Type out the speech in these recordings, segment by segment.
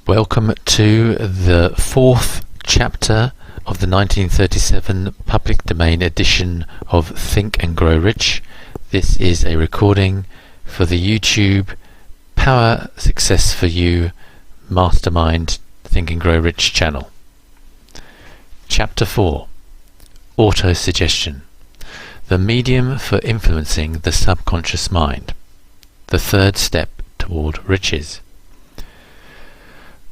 Welcome to the fourth chapter of the 1937 public domain edition of Think and Grow Rich. This is a recording for the YouTube Power Success for You Mastermind Think and Grow Rich channel. Chapter 4: Autosuggestion, the medium for influencing the subconscious mind. The third step toward riches.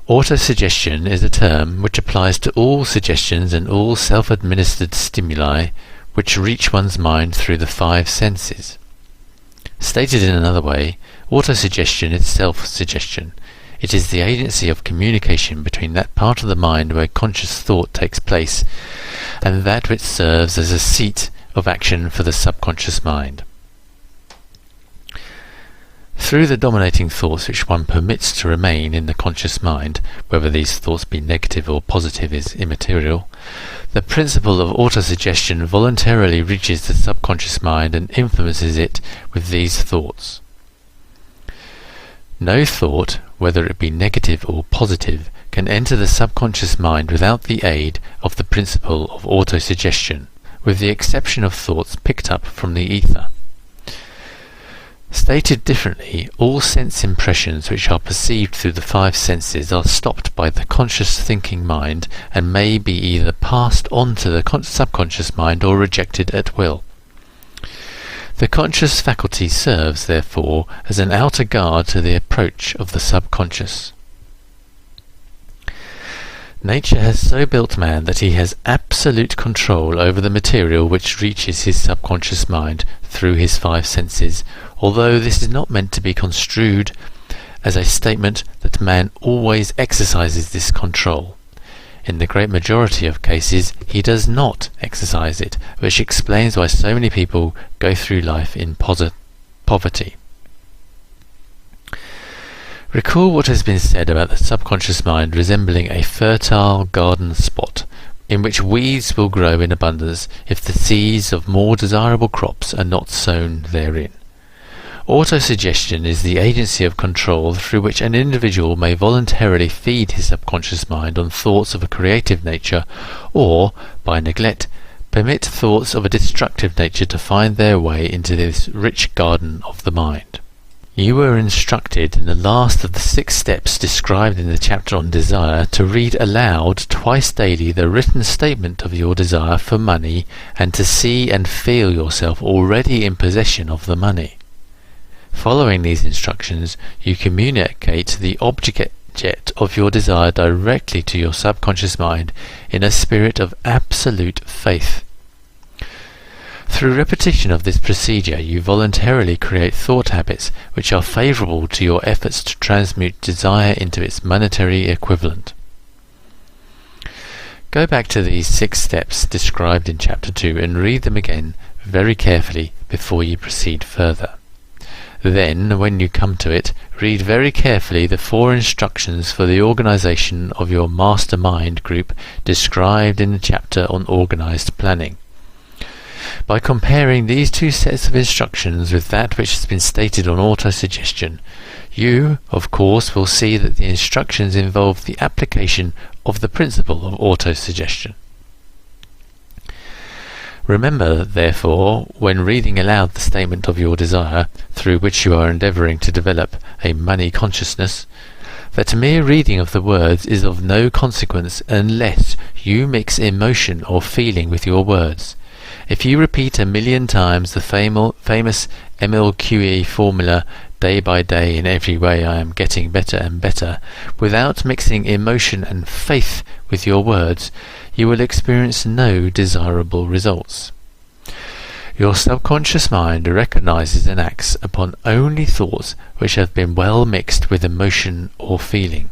Autosuggestion is a term which applies to all suggestions and all self-administered stimuli which reach one's mind through the five senses. Stated in another way, autosuggestion is self-suggestion. It is the agency of communication between that part of the mind where conscious thought takes place and that which serves as a seat of action for the subconscious mind. Through the dominating thoughts which one permits to remain in the conscious mind, whether these thoughts be negative or positive is immaterial, the principle of autosuggestion voluntarily reaches the subconscious mind and influences it with these thoughts. No thought, whether it be negative or positive, can enter the subconscious mind without the aid of the principle of autosuggestion, with the exception of thoughts picked up from the ether. Stated differently, all sense impressions which are perceived through the five senses are stopped by the conscious thinking mind and may be either passed on to the subconscious mind or rejected at will. The conscious faculty serves, therefore, as an outer guard to the approach of the subconscious. Nature has so built man that he has absolute control over the material which reaches his subconscious mind through his five senses, although this is not meant to be construed as a statement that man always exercises this control. In the great majority of cases, he does not exercise it, which explains why so many people go through life in poverty. Recall what has been said about the subconscious mind resembling a fertile garden spot, in which weeds will grow in abundance if the seeds of more desirable crops are not sown therein. Autosuggestion is the agency of control through which an individual may voluntarily feed his subconscious mind on thoughts of a creative nature, or, by neglect, permit thoughts of a destructive nature to find their way into this rich garden of the mind. You were instructed in the last of the 6 steps described in the chapter on desire to read aloud twice daily the written statement of your desire for money and to see and feel yourself already in possession of the money. Following these instructions, you communicate the object of your desire directly to your subconscious mind in a spirit of absolute faith. Through repetition of this procedure, you voluntarily create thought habits which are favourable to your efforts to transmute desire into its monetary equivalent. Go back to these 6 steps described in Chapter 2 and read them again very carefully before you proceed further. Then, when you come to it, read very carefully the 4 instructions for the organisation of your mastermind group described in the chapter on organised planning. By comparing these 2 sets of instructions with that which has been stated on autosuggestion, you, of course, will see that the instructions involve the application of the principle of autosuggestion. Remember, therefore, when reading aloud the statement of your desire, through which you are endeavouring to develop a money consciousness, that mere reading of the words is of no consequence unless you mix emotion or feeling with your words. If you repeat 1,000,000 times the famous MLQE formula, day by day in every way I am getting better and better, without mixing emotion and faith with your words, you will experience no desirable results. Your subconscious mind recognizes and acts upon only thoughts which have been well mixed with emotion or feeling.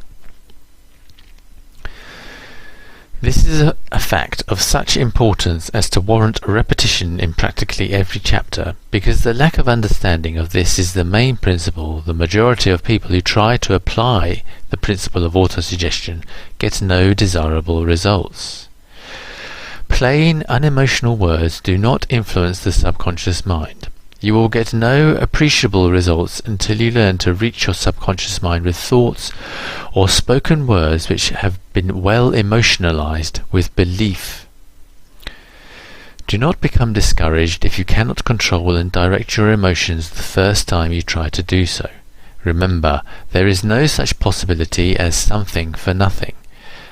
This is a fact of such importance as to warrant repetition in practically every chapter, because the lack of understanding of this is the main principle. The majority of people who try to apply the principle of autosuggestion get no desirable results. Plain, unemotional words do not influence the subconscious mind. You will get no appreciable results until you learn to reach your subconscious mind with thoughts or spoken words which have been well emotionalized with belief. Do not become discouraged if you cannot control and direct your emotions the first time you try to do so. Remember, there is no such possibility as something for nothing.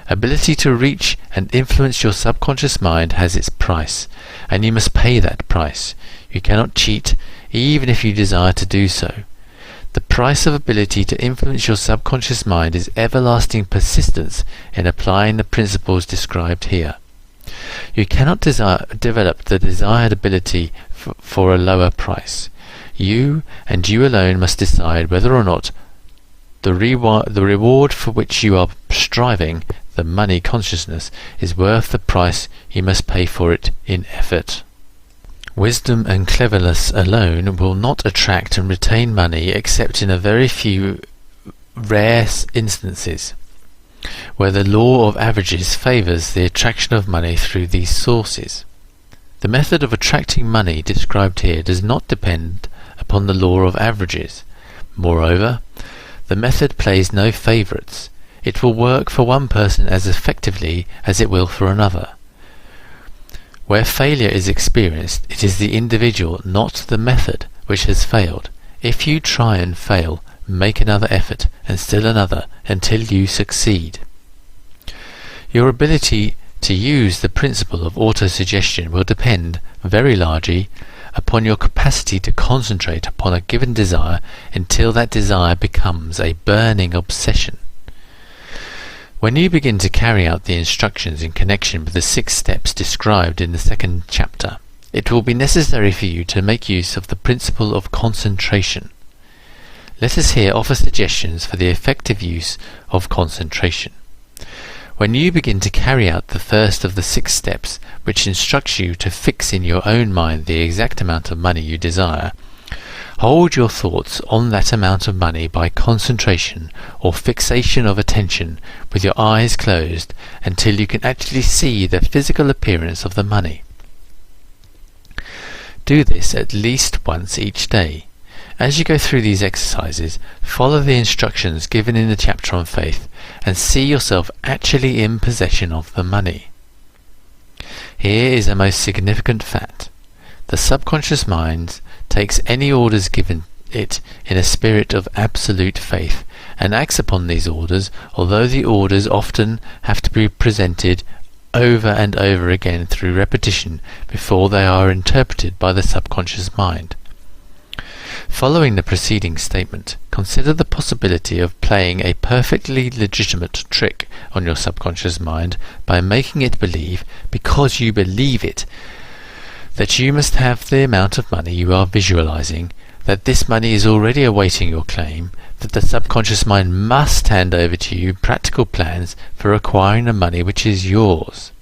Ability to reach and influence your subconscious mind has its price, and you must pay that price. You cannot cheat, even if you desire to do so. The price of ability to influence your subconscious mind is everlasting persistence in applying the principles described here. You cannot develop the desired ability for a lower price. You, and you alone, must decide whether or not the reward for which you are striving, the money consciousness, is worth the price you must pay for it in effort. Wisdom and cleverness alone will not attract and retain money except in a very few rare instances, where the law of averages favours the attraction of money through these sources. The method of attracting money described here does not depend upon the law of averages. Moreover, the method plays no favourites. It will work for one person as effectively as it will for another. Where failure is experienced, it is the individual, not the method, which has failed. If you try and fail, make another effort, and still another, until you succeed. Your ability to use the principle of autosuggestion will depend, very largely, upon your capacity to concentrate upon a given desire until that desire becomes a burning obsession. When you begin to carry out the instructions in connection with the 6 steps described in the 2nd chapter, it will be necessary for you to make use of the principle of concentration. Let us here offer suggestions for the effective use of concentration. When you begin to carry out the first of the 6 steps, which instructs you to fix in your own mind the exact amount of money you desire, hold your thoughts on that amount of money by concentration or fixation of attention with your eyes closed until you can actually see the physical appearance of the money. Do this at least once each day. As you go through these exercises, follow the instructions given in the chapter on faith and see yourself actually in possession of the money. Here is a most significant fact. The subconscious mind takes any orders given it in a spirit of absolute faith and acts upon these orders, although the orders often have to be presented over and over again through repetition before they are interpreted by the subconscious mind. Following the preceding statement, consider the possibility of playing a perfectly legitimate trick on your subconscious mind by making it believe, because you believe it, that you must have the amount of money you are visualizing, that this money is already awaiting your claim, that the subconscious mind must hand over to you practical plans for acquiring the money which is yours.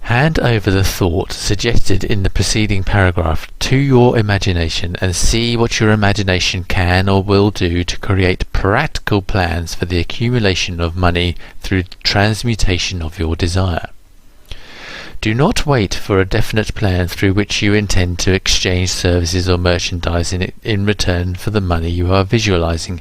Hand over the thought suggested in the preceding paragraph to your imagination and see what your imagination can or will do to create practical plans for the accumulation of money through transmutation of your desire. Do not wait for a definite plan through which you intend to exchange services or merchandise in return for the money you are visualizing,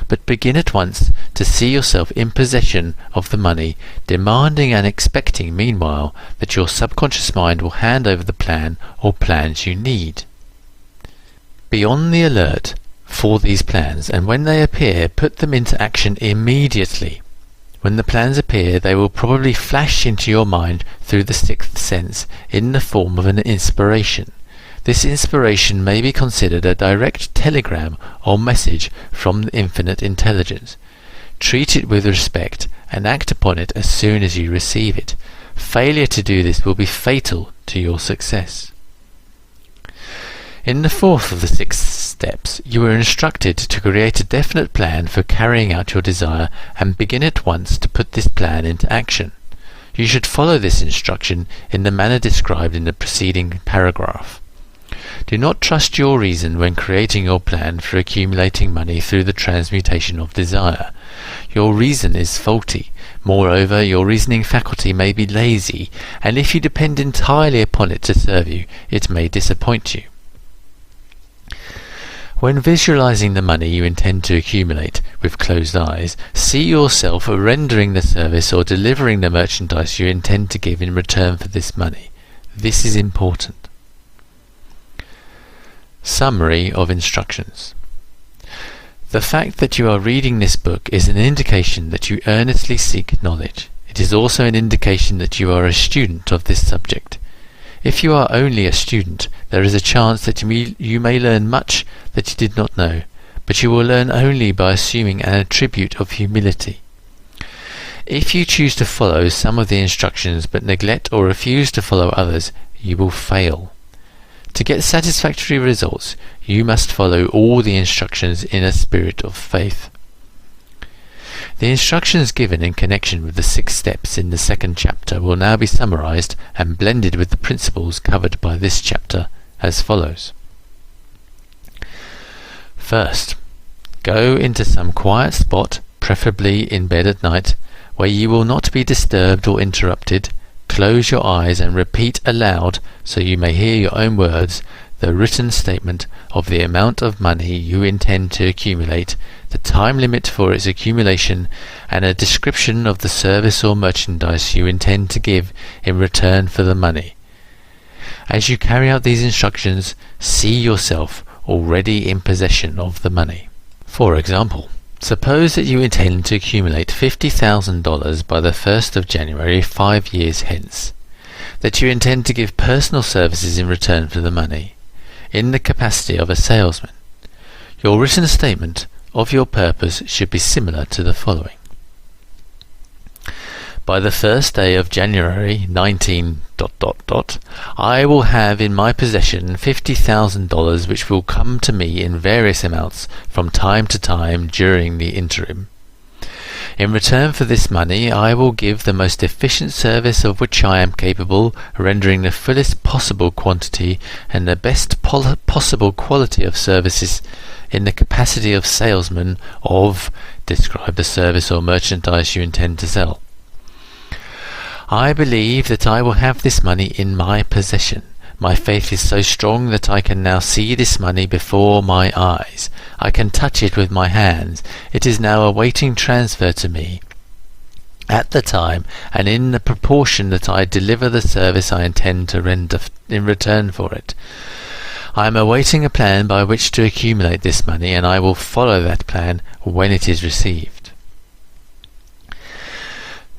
but begin at once to see yourself in possession of the money, demanding and expecting meanwhile that your subconscious mind will hand over the plan or plans you need. Be on the alert for these plans, and when they appear, put them into action immediately. When the plans appear, they will probably flash into your mind through the 6th sense in the form of an inspiration. This inspiration may be considered a direct telegram or message from the infinite intelligence. Treat it with respect and act upon it as soon as you receive it. Failure to do this will be fatal to your success. In the 4th of the 6 steps, you are instructed to create a definite plan for carrying out your desire and begin at once to put this plan into action. You should follow this instruction in the manner described in the preceding paragraph. Do not trust your reason when creating your plan for accumulating money through the transmutation of desire. Your reason is faulty. Moreover, your reasoning faculty may be lazy, and if you depend entirely upon it to serve you, it may disappoint you. When visualizing the money you intend to accumulate with closed eyes, see yourself rendering the service or delivering the merchandise you intend to give in return for this money. This is important. Summary of instructions. The fact that you are reading this book is an indication that you earnestly seek knowledge. It is also an indication that you are a student of this subject. If you are only a student, there is a chance that you may learn much that you did not know, but you will learn only by assuming an attribute of humility. If you choose to follow some of the instructions but neglect or refuse to follow others, you will fail. To get satisfactory results, you must follow all the instructions in a spirit of faith. The instructions given in connection with the 6 steps in the 2nd chapter will now be summarized and blended with the principles covered by this chapter as follows. First, go into some quiet spot, preferably in bed at night, where you will not be disturbed or interrupted. Close your eyes and repeat aloud, so you may hear your own words, the written statement of the amount of money you intend to accumulate, the time limit for its accumulation, and a description of the service or merchandise you intend to give in return for the money. As you carry out these instructions, see yourself already in possession of the money. For example, suppose that you intend to accumulate $50,000 by the 1st of January 5 years hence, that you intend to give personal services in return for the money, in the capacity of a salesman. Your written statement of your purpose should be similar to the following. By the 1st day of January 19... I will have in my possession $50,000 which will come to me in various amounts from time to time during the interim. In return for this money I will give the most efficient service of which I am capable, rendering the fullest possible quantity and the best possible quality of services in the capacity of salesman of, describe the service or merchandise you intend to sell. I believe that I will have this money in my possession. My faith is so strong that I can now see this money before my eyes. I can touch it with my hands. It is now awaiting transfer to me. At the time and in the proportion that I deliver the service I intend to render in return for it. I am awaiting a plan by which to accumulate this money, and I will follow that plan when it is received.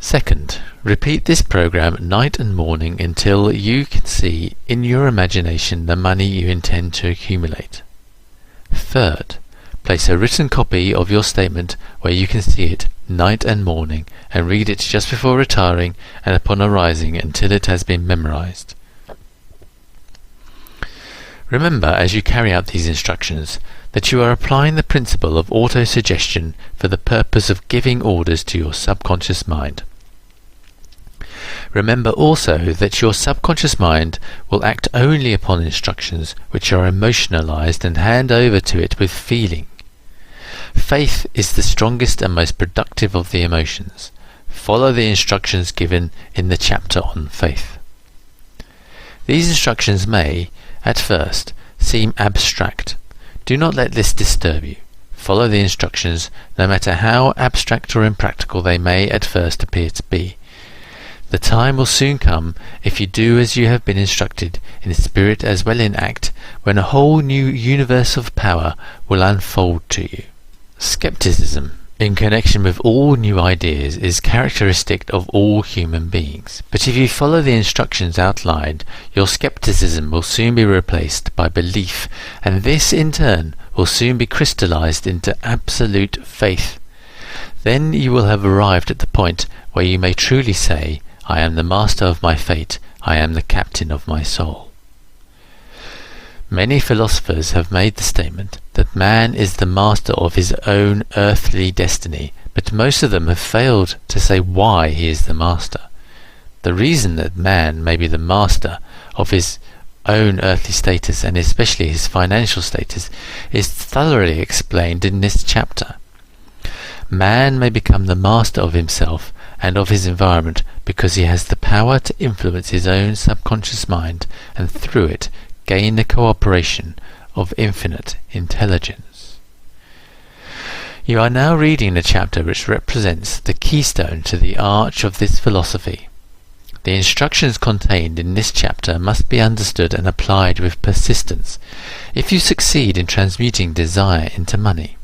Second, repeat this program night and morning until you can see in your imagination the money you intend to accumulate. Third, place a written copy of your statement where you can see it night and morning, and read it just before retiring and upon arising until it has been memorized. Remember, as you carry out these instructions, that you are applying the principle of autosuggestion for the purpose of giving orders to your subconscious mind. Remember also that your subconscious mind will act only upon instructions which are emotionalized and hand over to it with feeling. Faith is the strongest and most productive of the emotions. Follow the instructions given in the chapter on faith. These instructions may, at first, seem abstract. Do not let this disturb you. Follow the instructions, no matter how abstract or impractical they may at first appear to be. The time will soon come, if you do as you have been instructed, in spirit as well in act, when a whole new universe of power will unfold to you. Skepticism, in connection with all new ideas, is characteristic of all human beings. But if you follow the instructions outlined, your skepticism will soon be replaced by belief, and this in turn will soon be crystallized into absolute faith. Then you will have arrived at the point where you may truly say, I am the master of my fate, I am the captain of my soul. Many philosophers have made the statement that man is the master of his own earthly destiny, but most of them have failed to say why he is the master. The reason that man may be the master of his own earthly status, and especially his financial status, is thoroughly explained in this chapter. Man may become the master of himself and of his environment because he has the power to influence his own subconscious mind and through it gain the cooperation of infinite intelligence. You are now reading a chapter which represents the keystone to the arch of this philosophy. The instructions contained in this chapter must be understood and applied with persistence if you succeed in transmuting desire into money.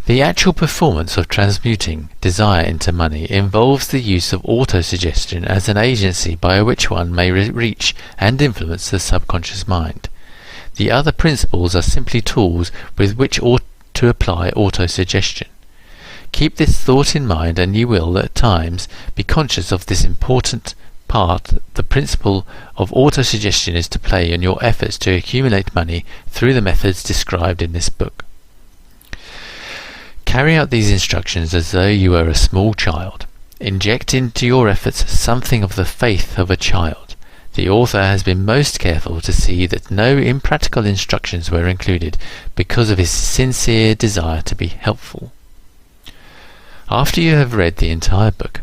The actual performance of transmuting desire into money involves the use of autosuggestion as an agency by which one may reach and influence the subconscious mind. The other principles are simply tools with which to apply autosuggestion. Keep this thought in mind and you will, at times, be conscious of this important part the principle of autosuggestion is to play in your efforts to accumulate money through the methods described in this book. Carry out these instructions as though you were a small child. Inject into your efforts something of the faith of a child. The author has been most careful to see that no impractical instructions were included because of his sincere desire to be helpful. After you have read the entire book,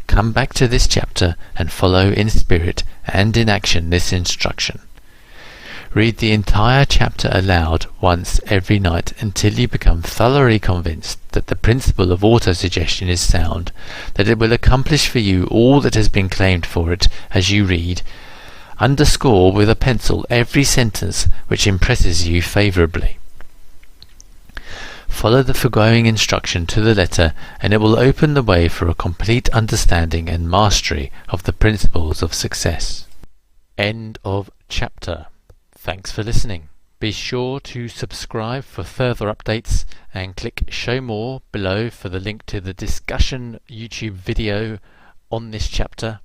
come back to this chapter and follow in spirit and in action this instruction. Read the entire chapter aloud once every night until you become thoroughly convinced that the principle of autosuggestion is sound, that it will accomplish for you all that has been claimed for it as you read. Underscore with a pencil every sentence which impresses you favourably. Follow the foregoing instruction to the letter and it will open the way for a complete understanding and mastery of the principles of success. End of chapter. Thanks for listening. Be sure to subscribe for further updates and click show more below for the link to the discussion YouTube video on this chapter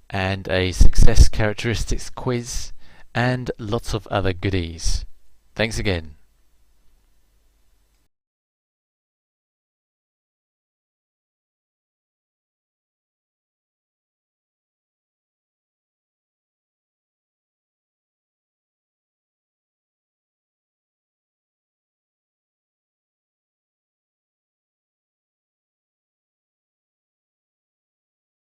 and a success characteristics quiz and lots of other goodies. Thanks again.